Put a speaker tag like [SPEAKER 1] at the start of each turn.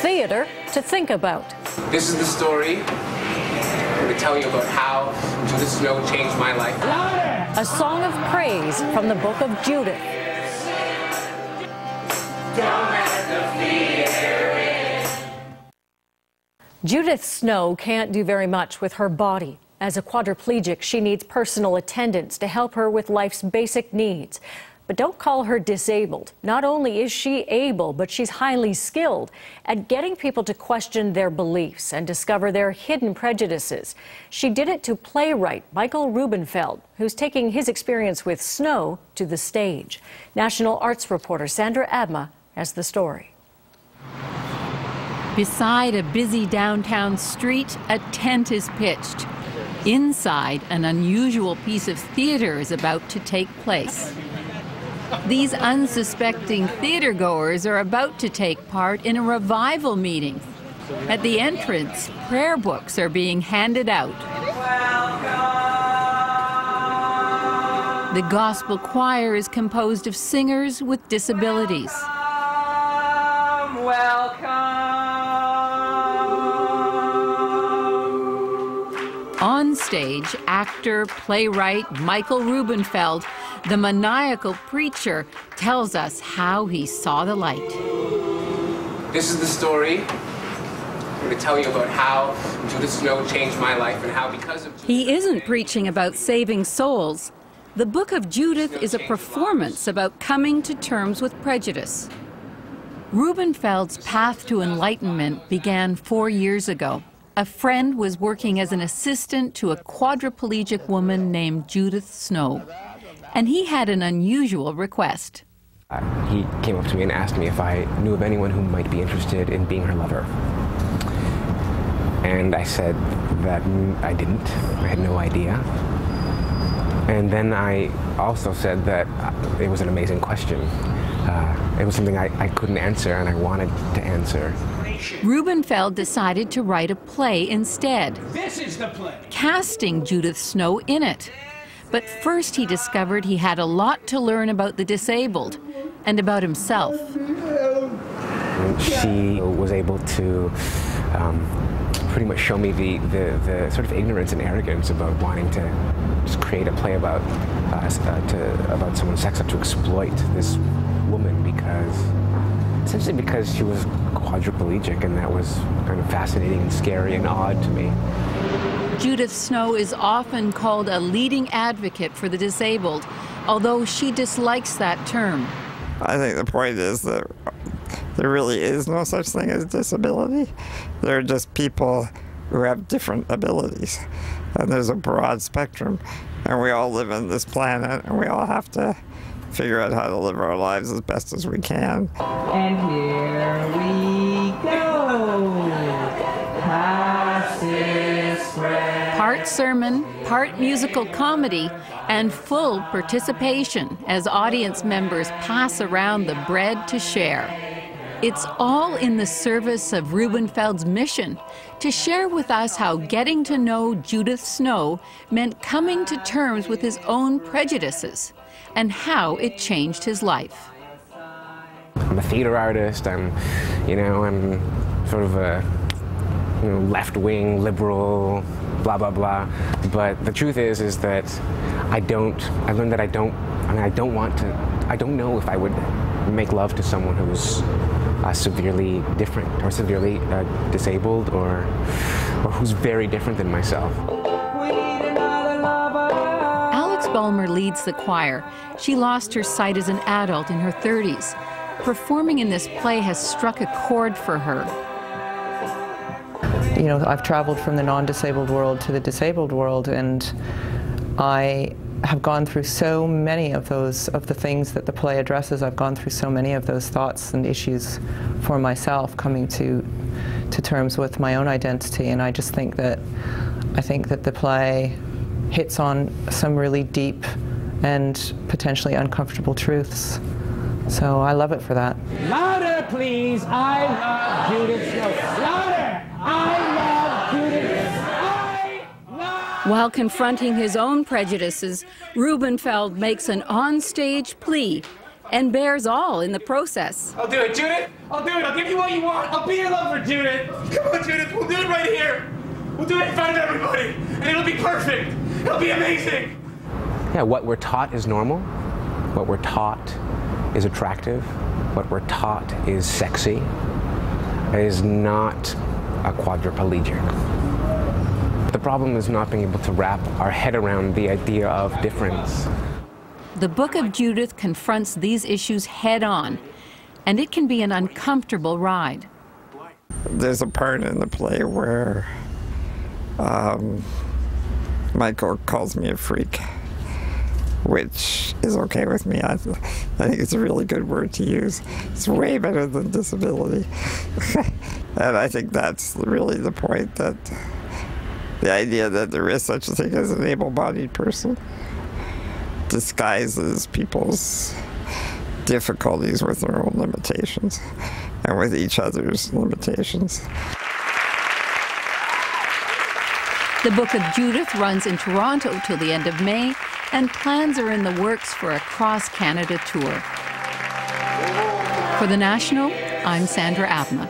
[SPEAKER 1] theater to think about.
[SPEAKER 2] This is the story. I'm going to tell you about how Judith Snow changed my life.
[SPEAKER 1] A song of praise from the book of Judith. Judith Snow can't do very much with her body. As a quadriplegic, she needs personal attendants to help her with life's basic needs. But don't call her disabled. Not only is she able, but she's highly skilled at getting people to question their beliefs and discover their hidden prejudices. She did it to playwright Michael Rubenfeld, who's taking his experience with Snow to the stage. National Arts reporter Sandra Adma has the story.
[SPEAKER 3] Beside a busy downtown street, a tent is pitched. Inside, an unusual piece of theater is about to take place. These unsuspecting theatergoers are about to take part in a revival meeting. At the entrance, prayer books are being handed out. The gospel choir is composed of singers with disabilities. On stage, actor, playwright Michael Rubenfeld, the maniacal preacher, tells us how he saw the light.
[SPEAKER 2] This is the story. I'm going to tell you about how Judith Snow changed my life and how because of Judith...
[SPEAKER 3] He isn't preaching about saving souls. The book of Judith is a performance about coming to terms with prejudice. Rubenfeld's path to enlightenment began 4 years ago. A friend was working as an assistant to a quadriplegic woman named Judith Snow, and he had an unusual request.
[SPEAKER 4] He came up to me and asked me if I knew of anyone who might be interested in being her lover. And I said that I didn't. I had no idea. And then I also said that it was an amazing question. It was something I couldn't answer and I wanted to answer.
[SPEAKER 3] Rubenfeld decided to write a play instead.
[SPEAKER 5] This is the play.
[SPEAKER 3] Casting Judith Snow in it. But first he discovered he had a lot to learn about the disabled and about himself.
[SPEAKER 4] She was able to pretty much show me the sort of ignorance and arrogance about wanting to just create a play about someone's sex to exploit this woman essentially because she was quadriplegic, and that was kind of fascinating and scary and odd to me.
[SPEAKER 3] Judith Snow is often called a leading advocate for the disabled, although she dislikes that term.
[SPEAKER 6] I think the point is that there really is no such thing as disability. There are just people who have different abilities, and there's a broad spectrum, and we all live on this planet, and we all have to figure out how to live our lives as best as we can.
[SPEAKER 7] And here we go.
[SPEAKER 3] Part sermon, part musical comedy, and full participation as audience members pass around the bread to share. It's all in the service of Rubenfeld's mission to share with us how getting to know Judith Snow meant coming to terms with his own prejudices and how it changed his life.
[SPEAKER 4] I'm a theater artist. I'm sort of a left-wing, liberal, blah, blah, blah. But the truth is that I learned that I don't know if I would make love to someone who's severely different or severely disabled or who's very different than myself.
[SPEAKER 3] Bulmer leads the choir. She lost her sight as an adult in her 30s. Performing in this play has struck a chord for her.
[SPEAKER 8] You know, I've traveled from the non-disabled world to the disabled world, and I have gone through so many of the things that the play addresses. I've gone through so many of those thoughts and issues for myself, coming to terms with my own identity, and I think that the play hits on some really deep and potentially uncomfortable truths. So I love it for that.
[SPEAKER 5] Louder, please. I love Judith Snow. Louder. I love Judith. I love...
[SPEAKER 3] While confronting his own prejudices, Rubenfeld makes an on-stage plea and bears all in the process.
[SPEAKER 2] I'll do it, Judith. I'll do it. I'll give you what you want. I'll be your lover, Judith. Come on, Judith. We'll do it right here. We'll do it in front of everybody, and it'll be perfect. It'll be amazing.
[SPEAKER 4] Yeah, what we're taught is normal. What we're taught is attractive. What we're taught is sexy. It is not a quadriplegic. The problem is not being able to wrap our head around the idea of difference.
[SPEAKER 3] The Book of Judith confronts these issues head-on, and it can be an uncomfortable ride.
[SPEAKER 6] There's a part in the play where Michael calls me a freak, which is okay with me. I think it's a really good word to use. It's way better than disability. And I think that's really the point, that the idea that there is such a thing as an able-bodied person disguises people's difficulties with their own limitations and with each other's limitations.
[SPEAKER 3] The Book of Judith runs in Toronto till the end of May, and plans are in the works for a cross-Canada tour. For The National, I'm Sandra Abma.